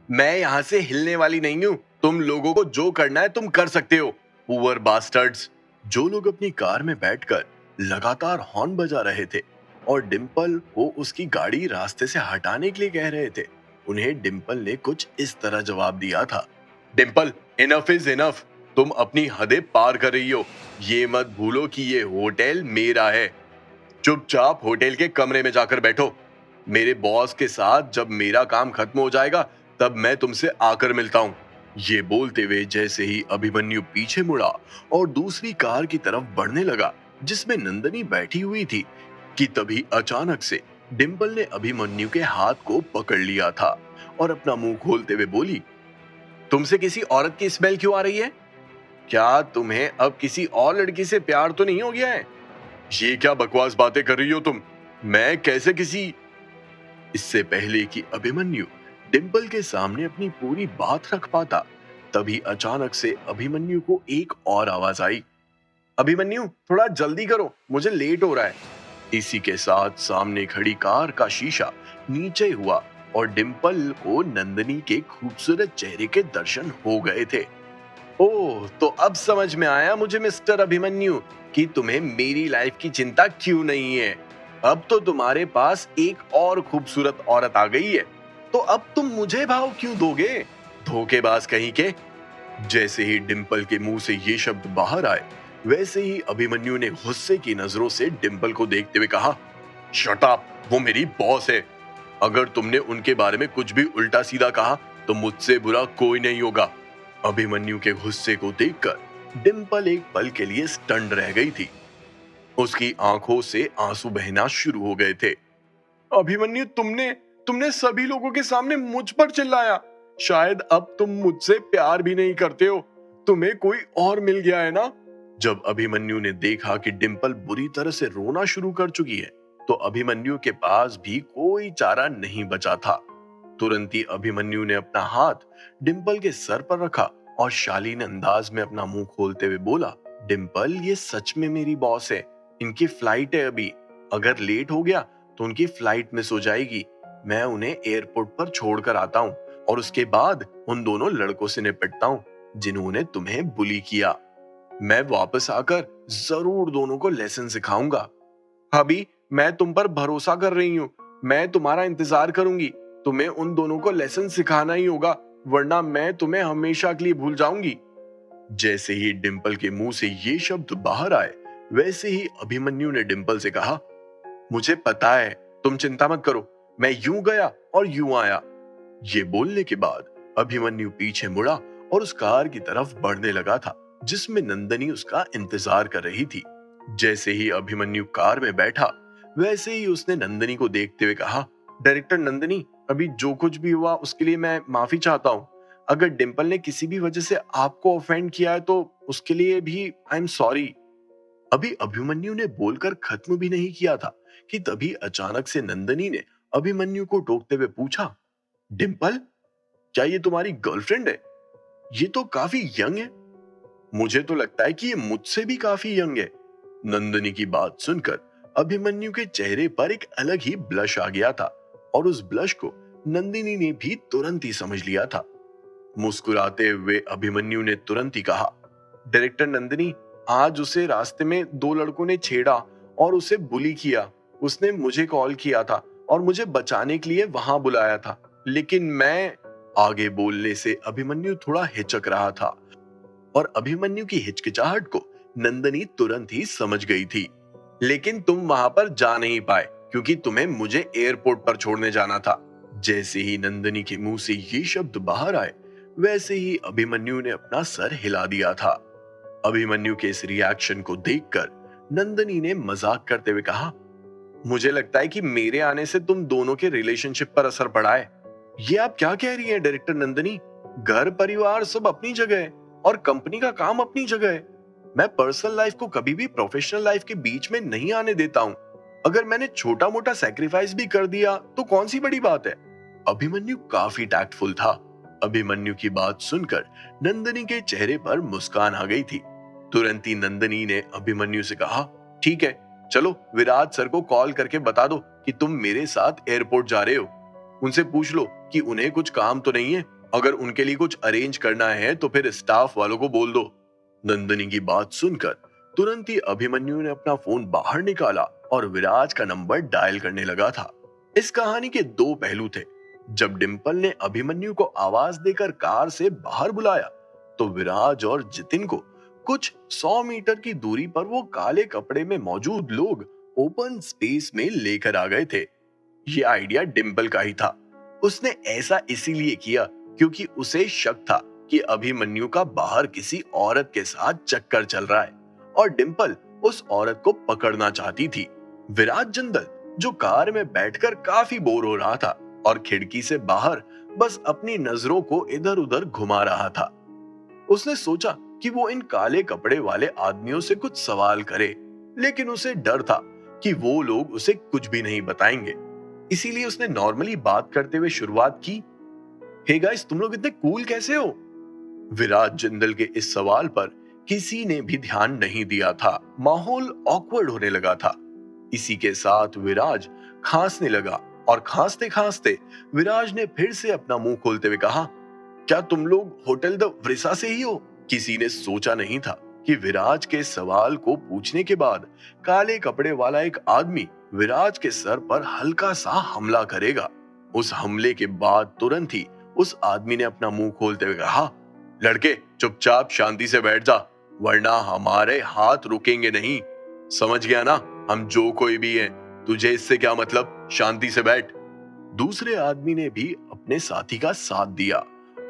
मैं यहाँ से हिलने वाली नहीं हूँ। तुम लोगों को जो करना है तुम कर सकते हो, पुअर बास्टर्ड्स। जो लोग अपनी कार में बैठकर लगातार हॉर्न बजा रहे थे और डिम्पल को उसकी गाड़ी रास्ते से हटाने के लिए कह रहे थे, उन्हें डिम्पल ने कुछ इस तरह जवाब दिया था। Dimple, enough is enough. तुम अपनी हदें पार कर रही हो। ये मत भूलो कि ये होटल मेरा है। चुपचाप होटल के कमरे में जाकर बैठो। मेरे बॉस के साथ जब मेरा काम खत्म हो जाएगा तब मैं तुमसे आकर मिलता हूँ। ये बोलते हुए जैसे ही अभिमन्यु पीछे मुड़ा और दूसरी कार की तरफ बढ़ने लगा जिसमें नंदनी बैठी हुई थी, कि तभी अचानक से डिम्पल ने अभिमन्यु के हाथ को पकड़ लिया था और अपना मुंह खोलते हुए बोली, तुमसे किसी औरत की स्मेल क्यों आ रही है? क्या तुम्हें अब किसी और लड़की से प्यार तो नहीं हो गया है? ये क्या बकवास बातें कर रही हो तुम? मैं कैसे किसी। इससे पहले कि अभिमन्यु डिंपल के सामने अपनी पूरी बात रख पाता, तभी अचानक से अभिमन्यु को एक और आवाज आई। अभिमन्यु, थोड़ा जल्दी करो, मुझे लेट हो रहा है। इसी के साथ सामने खड़ी कार का शीशा नीचे हुआ और डिंपल को नंदनी के खूबसूरत चेहरे के दर्शन हो गए थे। ओह, तो अब समझ में आया मुझे मिस्टर अभिमन्यु कि तुम्हें मेरी लाइफ की चिंता क्यों नहीं है। अब तो तुम्हारे पास एक और खूबसूरत औरत आ गई है, तो अब तुम मुझे भाव क्यों दोगे, धोखेबाज कहीं के। जैसे ही डिंपल के मुंह से ये शब्द बाहर आए, वैसे ही अभिमन्यु ने गुस्से की नजरों से डिंपल को देखते हुए कहा, शट अप, वो मेरी बॉस है। अगर तुमने उनके बारे में कुछ भी उल्टा सीधा कहा तो मुझसे बुरा कोई नहीं होगा। अभिमन्यु के गुस्से को देखकर डिंपल एक पल के लिए स्टन्ड रह गई थी। उसकी आंखों से आंसू बहना शुरू हो गए थे। अभिमन्यु, तुमने तुमने सभी लोगों के सामने मुझ पर चिल्लाया। शायद अब तुम मुझसे प्यार भी नहीं करते हो, तुम्हें कोई और मिल गया है ना। जब अभिमन्यु ने देखा कि डिंपल बुरी तरह से रोना शुरू कर चुकी है, तो अभिमन्यु के पास भी कोई चारा नहीं बचा था। तुरंत ही अभिमन्यु ने अपना हाथ डिंपल के सर पर रखा और शालीन अंदाज में अपना मुंह खोलते हुए बोला, डिंपल, ये सच में मेरी बॉस है। इनकी फ्लाइट है अभी। अगर लेट हो गया तो उनकी फ्लाइट मिस हो जाएगी। मैं उन्हें एयरपोर्ट पर छोड़कर आता हूँ और उसके बाद उन दोनों लड़कों से निपटता हूँ जिन्होंने तुम्हें बुली किया। मैं वापस आकर जरूर दोनों को लेसन सिखाऊंगा। अभी मैं तुम पर भरोसा कर रही हूँ। मैं तुम्हारा इंतजार करूंगी। तुम्हें उन दोनों को लेसन सिखाना ही होगा, वरना मैं तुम्हें हमेशा के लिए भूल जाऊंगी। जैसे ही डिंपल के मुंह से ये शब्द बाहर आए, वैसे ही अभिमन्यु ने डिंपल से कहा, मुझे पता है, तुम चिंता मत करो। मैं यूं गया और यूं आया। ये बोलने के बाद अभिमन्यु पीछे मुड़ा और उस कार की तरफ बढ़ने लगा था जिसमें नंदनी उसका इंतजार कर रही थी। जैसे ही अभिमन्यु कार में बैठा, वैसे ही उसने नंदनी को देखते हुए कहा, डायरेक्टर नंदनी, अभी जो कुछ भी हुआ उसके लिए मैं माफी चाहता हूँ। अगर डिंपल ने किसी भी वजह से आपको ऑफेंड किया है तो उसके लिए भी आई एम सॉरी। अभी अभिमन्यु ने बोलकर खत्म भी नहीं किया था कि तभी अचानक से नंदनी ने अभिमन्यु को टोकते हुए पूछा, डिंपल, क्या ये तुम्हारी गर्लफ्रेंड है? ये तो काफी यंग है। मुझे तो लगता है कि ये मुझसे भी काफी यंग है। नंदनी की बात सुनकर अभिमन्यु के चेहरे पर एक अलग ही ब्लश आ गया था और उस ब्लश को नंदिनी ने भी तुरंत ही समझ लिया था। मुस्कुराते हुए अभिमन्यु ने तुरंत ही कहा, डायरेक्टर नंदिनी, आज उसे रास्ते में दो लड़कों ने छेड़ा और उसे बुली किया। उसने मुझे कॉल किया था और मुझे बचाने के लिए वहां बुलाया था, लेकिन मैं। आगे बोलने से अभिमन्यु थोड़ा हिचक रहा था और अभिमन्यु की हिचकिचाहट को नंदनी तुरंत ही समझ गई थी। लेकिन तुम वहां पर जा नहीं पाए क्योंकि तुम्हें मुझे एयरपोर्ट पर छोड़ने जाना था। जैसे ही नंदनी के मुंह से ये शब्द बाहर आए, वैसे ही अभिमन्यु ने अपना सर हिला दिया था। अभिमन्यु के इस रिएक्शन को देखकर नंदनी ने मजाक करते हुए कहा, मुझे लगता है कि मेरे आने से तुम दोनों के रिलेशनशिप पर असर पड़ा है। ये आप क्या कह रही हैं डायरेक्टर नंदनी? घर परिवार सब अपनी जगह है और कंपनी का काम अपनी जगह है। मैं पर्सनल लाइफ को कभी भी प्रोफेशनल लाइफ के बीच में नहीं आने देता हूँ। अगर मैंने छोटा मोटा सैक्रिफाइस भी कर दिया तो कौन सी बड़ी बात है। अभिमन्यु काफी टैक्टफुल था। अभिमन्यु की बात सुनकर नंदनी के चेहरे पर मुस्कान आ गई थी। तुरंत ही नंदनी ने अभिमन्यु से कहा, ठीक है, चलो विराट सर को कॉल करके बता दो कि तुम मेरे साथ एयरपोर्ट जा रहे हो। उनसे पूछ लो कि उन्हें कुछ काम तो नहीं है अगर उनके लिए कुछ अरेंज करना है तो फिर स्टाफ वालों को बोल दो। नंदिनी की बात सुनकर तुरंत ही अभिमन्यु ने अपना फोन बाहर निकाला और विराज का नंबर डायल करने लगा था। इस कहानी के दो पहलू थे। जब डिंपल ने अभिमन्यु को आवाज देकर कार से बाहर बुलाया तो विराज और जितिन को कुछ 100 मीटर की दूरी पर वो काले कपड़े में मौजूद लोग ओपन स्पेस में लेकर आ गए थे। ये आइडिया डिंपल का ही था। उसने ऐसा इसीलिए किया क्योंकि उसे शक था कि अभिमन्यु का बाहर किसी औरत के साथ चक्कर चल रहा है और डिंपल उस औरत को पकड़ना चाहती थी। विराज जिंदल जो कार में बैठकर काफी बोर हो रहा था और खिड़की से बाहर बस अपनी नजरों को इधर उधर घुमा रहा था। उसने सोचा कि वो इन काले कपड़े वाले आदमियों से कुछ सवाल करे, लेकिन उसे डर था कि वो लोग उसे कुछ भी नहीं बताएंगे। इसीलिए उसने नॉर्मली बात करते हुए शुरुआत की, हे गाइस, तुम लोग इतने कूल कैसे हो? विराज जिंदल के इस सवाल पर किसी ने भी ध्यान नहीं दिया था। माहौल ऑकवर्ड होने लगा था। इसी के साथ विराज खांसने लगा और खांसते खांसते विराज ने फिर से अपना मुंह खोलते हुए कहा, क्या तुम लोग होटल द व्रिसा से ही हो? किसी ने सोचा नहीं था कि विराज के सवाल को पूछने के बाद काले कपड़े वाला एक आदमी विराज के सर पर हल्का सा हमला करेगा। उस हमले के बाद तुरंत ही उस आदमी ने अपना मुंह खोलते हुए कहा, लड़के चुपचाप शांति से बैठ जा, वरना हमारे हाथ रुकेंगे नहीं। समझ गया ना? हम जो कोई भी है, तुझे इससे क्या मतलब? शांति से बैठ। दूसरे आदमी ने भी अपने साथी का साथ दिया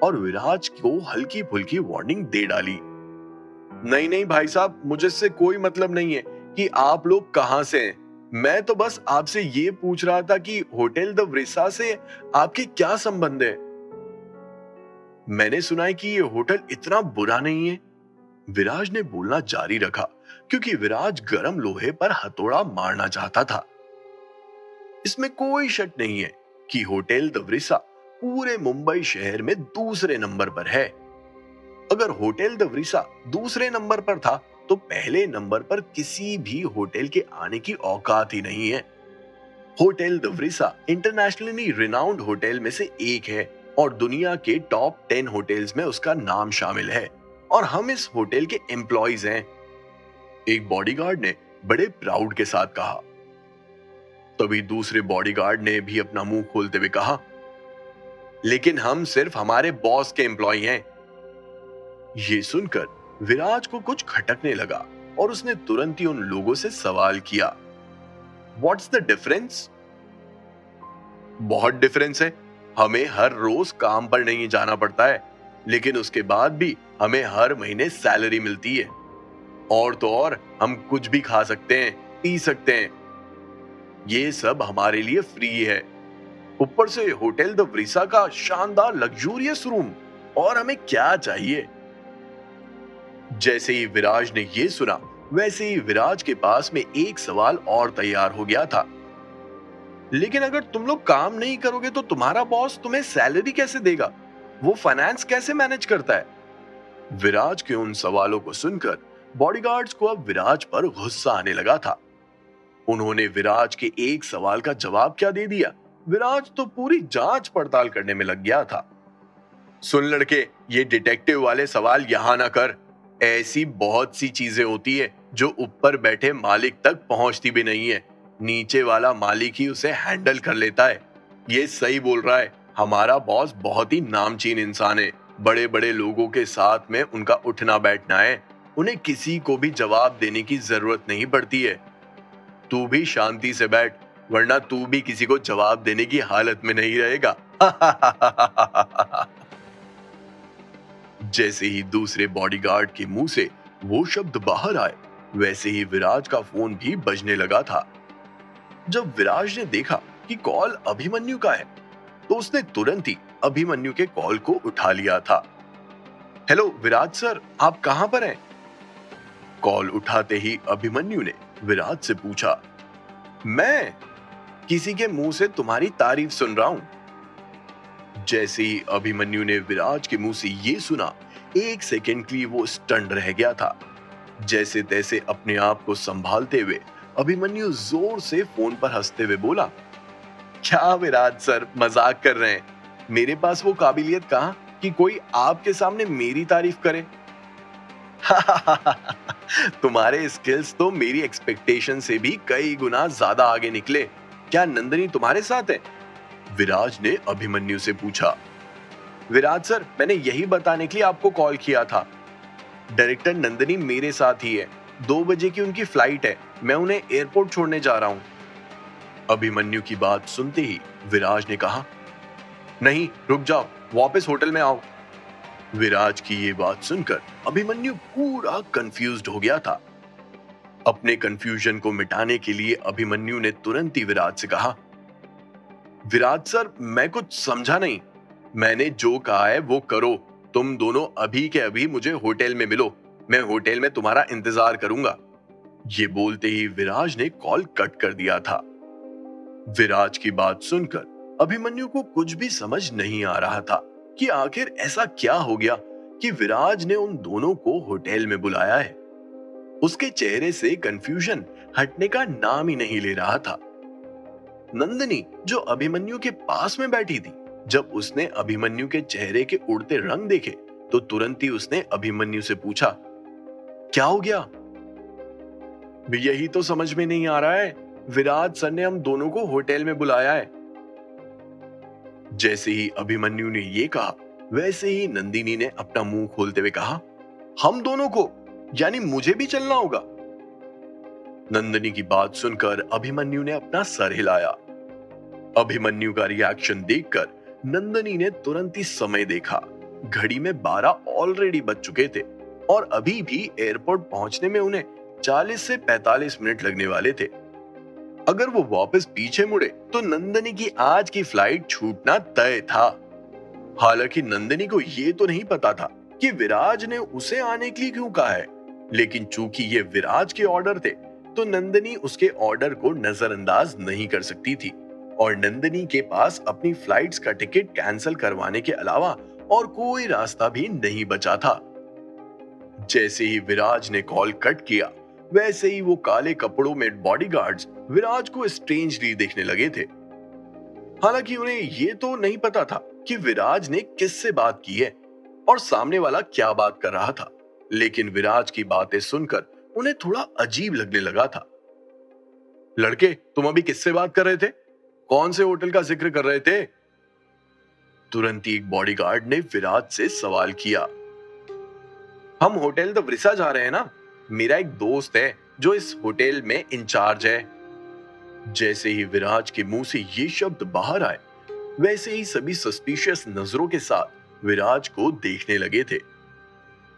और विराज को हल्की फुल्की वार्निंग दे डाली। नहीं नहीं भाई साहब, मुझे इससे कोई मतलब नहीं है कि आप लोग कहां से हैं। मैं तो बस आपसे ये पूछ रहा था कि होटल द व्रिसा से आपके क्या संबंध है? मैंने सुना है कि ये होटल इतना बुरा नहीं है। विराज ने बोलना जारी रखा क्योंकि विराज गरम लोहे पर हथौड़ा मारना चाहता था। इसमें कोई शक नहीं है कि होटल द व्रिसा पूरे मुंबई शहर में दूसरे नंबर पर है। अगर होटल द व्रिसा दूसरे नंबर पर था तो पहले नंबर पर किसी भी होटल के आने की औकात ही नहीं है। होटल द व्रिसा इंटरनेशनली रिनाउंड होटल में से एक है और दुनिया के टॉप 10 होटल्स में उसका नाम शामिल है और हम इस होटल के एम्प्लॉइज हैं। एक बॉडीगार्ड ने बड़े प्राउड के साथ कहा। तभी दूसरे बॉडीगार्ड ने भी अपना मुंह खोलते हुए कहा, लेकिन हम सिर्फ हमारे बॉस के एम्प्लॉय हैं। ये सुनकर विराज को कुछ खटकने लगा और उसने तुरंत ही उन लोगों से सवाल किया, व्हाट्स द डिफरेंस? बहुत डिफरेंस है। हमें हर रोज काम पर नहीं जाना पड़ता है, लेकिन उसके बाद भी हमें हर महीने सैलरी मिलती है। और तो और हम कुछ भी खा सकते हैं, पी सकते हैं। ये सब हमारे लिए फ्री है। ऊपर से होटल द व्रिसा का शानदार लग्जूरियस रूम, और हमें क्या चाहिए? जैसे ही विराज ने ये सुना, वैसे ही विराज के पास में एक सवाल और तैयार हो गया था। लेकिन अगर तुम लोग काम नहीं करोगे तो तुम्हारा बॉस तुम्हें सैलरी कैसे देगा? वो फाइनेंस कैसे मैनेज करता है? विराज के उन सवालों को सुनकर बॉडीगार्ड्स को अब विराज पर गुस्सा आने लगा था। उन्होंने विराज के एक सवाल का जवाब क्या दे दिया। विराज तो पूरी जांच पड़ताल करने में लग गया था। सुन लड़के, ये डिटेक्टिव वाले सवाल यहां ना कर। ऐसी बहुत सी चीजें होती है जो ऊपर बैठे मालिक तक पहुंचती भी नहीं है। नीचे वाला मालिक ही उसे हैंडल कर लेता है। ये सही बोल रहा है। हमारा बॉस बहुत ही नामचीन इंसान है। बड़े बड़े लोगों के साथ में उनका उठना बैठना है। उन्हें किसी को भी जवाब देने की जरूरत नहीं पड़ती है। तू भी शांति से बैठ, वरना तू भी किसी को जवाब देने की हालत में नहीं रहेगा। जैसे ही दूसरे बॉडीगार्ड के मुंह से वो शब्द बाहर आए, वैसे ही विराज का फोन भी बजने लगा था। जब विराज ने देखा कि कॉल अभिमन्यु का है, तो उसने तुरंत ही अभिमन्यु के कॉल को उठा लिया था। हेलो विराज सर, आप कहां पर हैं? कॉल उठाते ही अभिमन्यु ने विराज से पूछा, मैं किसी के मुंह से तुम्हारी तारीफ सुन रहा हूं। जैसे ही अभिमन्यु ने विराज के मुंह से ये सुना, एक सेकंड के लिए वो स्टन रह गया था। जैसे तैसे अपने आप को संभालते हुए अभिमन्यु जोर से फोन पर हंसते हुए बोला, क्या विराज सर, मजाक कर रहे हैं? मेरे पास वो काबिलियत कहां कि कोई आपके सामने मेरी तारीफ करे? तुम्हारे स्किल्स तो मेरी एक्सपेक्टेशन से भी कई गुना ज्यादा आगे निकले। क्या नंदनी तुम्हारे साथ है? विराज ने अभिमन्यु से पूछा। विराज सर, मैंने यही बताने के लिए आपको कॉल किया था। डायरेक्टर नंदनी मेरे साथ ही है। 2 बजे की उनकी फ्लाइट है। मैं उन्हें एयरपोर्ट छोड़ने जा रहा हूँ। अभिमन्यु की बात सुनते ही विराज ने कहा, नहीं रुक जाओ, वापस होटल में आओ। विराज की ये बात सुनकर अभिमन्यु पूरा कंफ्यूज्ड हो गया था। अपने कंफ्यूजन को मिटाने के लिए अभिमन्यु ने तुरंत ही विराज से कहा, विराज सर, मैं कुछ समझा नहीं। मैंने जो कहा है वो करो। तुम दोनों अभी के अभी मुझे होटल में मिलो। मैं होटल में तुम्हारा इंतजार करूंगा। ये बोलते ही विराज ने कॉल कट कर दिया था। विराज की बात सुनकर अभिमन्यु को कुछ भी समझ नहीं आ रहा था कि आखिर ऐसा क्या हो गया कि विराज ने उन दोनों को होटल में बुलाया है। उसके चेहरे से कंफ्यूजन हटने का नाम ही नहीं ले रहा था। नंदिनी जो अभिमन्यु के पास में बैठी थी, जब उसने अभिमन्यु के चेहरे के उड़ते रंग देखे तो तुरंत ही उसने अभिमन्यु से पूछा, क्या हो गया? यही तो समझ में नहीं आ रहा है। विराज सर ने हम दोनों को होटल में बुलाया है। जैसे ही अभिमन्यु ने ये कहा, वैसे ही नंदिनी ने अपना मुंह खोलते हुए कहा, हम दोनों को? यानी मुझे भी चलना होगा? नंदिनी की बात सुनकर अभिमन्यु ने अपना सर हिलाया। अभिमन्यु का रिएक्शन देखकर नंदिनी ने तुरंत ही समय देखा। घड़ी में 12 ऑलरेडी बज चुके थे और अभी भी एयरपोर्ट पहुंचने में उन्हें 40 से 45 मिनट लगने वाले थे। अगर वो वापस पीछे मुड़े तो नंदिनी की आज की फ्लाइट छूटना तय था। हालांकि नंदिनी को ये तो नहीं पता था कि विराज ने उसे आने के लिए क्यों कहा है, लेकिन चूंकि ये विराज के ऑर्डर थे तो नंदिनी उसके ऑर्डर को नजरअंदाज नहीं कर सकती थी और नंदिनी के पास अपनी फ्लाइट्स का टिकट कैंसिल करवाने के अलावा और कोई रास्ता भी नहीं बचा था। जैसे ही विराज ने कॉल कट किया, वैसे ही वो काले कपड़ों में बॉडीगार्ड्स विराज को स्ट्रेंजली देखने लगे थे। हालांकि उन्हें ये तो नहीं पता था कि विराज ने किससे बात की है और सामने वाला क्या बात कर रहा था, लेकिन विराज की बातें सुनकर उन्हें थोड़ा अजीब लगने लगा था। लड़के, तुम अभी किससे बात कर रहे थे? कौन से होटल का जिक्र कर रहे थे? तुरंत ही एक बॉडीगार्ड ने विराज से सवाल किया। हम होटल द व्रिसा जा रहे हैं ना। मेरा एक दोस्त है जो इस होटल में इंचार्ज है। जैसे ही विराज के मुंह से ये शब्द बाहर आए, वैसे ही सभी सस्पिशियस नजरों के साथ विराज को देखने लगे थे।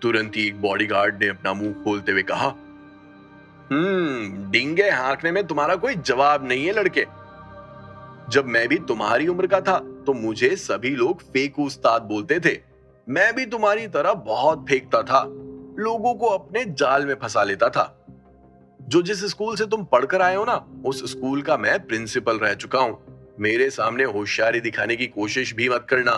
तुरंत ही एक बॉडीगार्ड ने अपना मुंह खोलते हुए कहा, डींगे हाँकने में तुम्हारा कोई जवाब नहीं है लड़के। जब मैं भी तुम्हारी उम्र का था तो मुझे सभी लोग फेक उस्ताद बोलते थे। मैं भी तुम्हारी तरह बहुत फेंकता था, लोगों को अपने जाल में फंसा लेता था। जो जिस स्कूल से तुम पढ़कर आए हो ना, उस स्कूल का मैं प्रिंसिपल रह चुका हूं। मेरे सामने होशियारी दिखाने की कोशिश भी मत करना।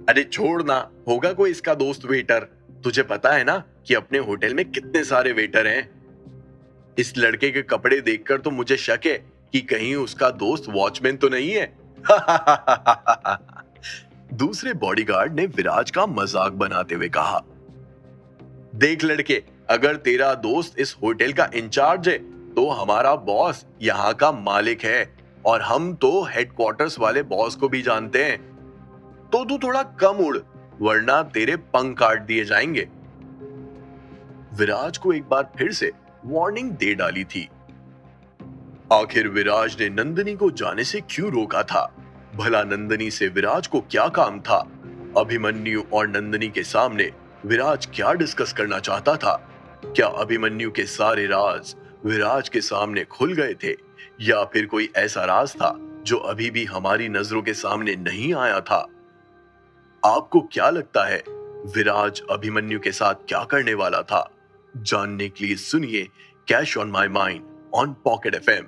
अरे छोड़ना, होगा कोई इसका दोस्त वेटर। तुझे पता है ना कि अपने होटल में कितने सारे वेटर हैं। इस लड़के के कपड़े देखकर तो मुझे शक है कि कहीं उसका दोस्त वॉचमैन तो नहीं है। दूसरे बॉडीगार्ड ने विराज का मजाक बनाते हुए कहा, देख लड़के, अगर तेरा दोस्त इस होटल का इंचार्ज है तो हमारा बॉस यहाँ का मालिक है और हम तो हेडक्वार्टर्स वाले बॉस को भी जानते हैं। तो तू थोड़ा कम उड़, वरना तेरे पंख काट दिए जाएंगे। विराज को एक बार फिर से वार्निंग दे डाली थी। आखिर विराज ने नंदिनी को जाने से क्यों रोका था? भला नंदिनी से विराज को क्या काम था? अभिमन्यु और नंदिनी के सामने विराज क्या डिस्कस करना चाहता था? क्या अभिमन्यु के सारे राज विराज के सामने खुल गए थे, या फिर कोई ऐसा राज था जो अभी भी हमारी नजरों के सामने नहीं आया था? आपको क्या लगता है विराज अभिमन्यु के साथ क्या करने वाला था? जानने के लिए सुनिए cash on my mind on pocket FM.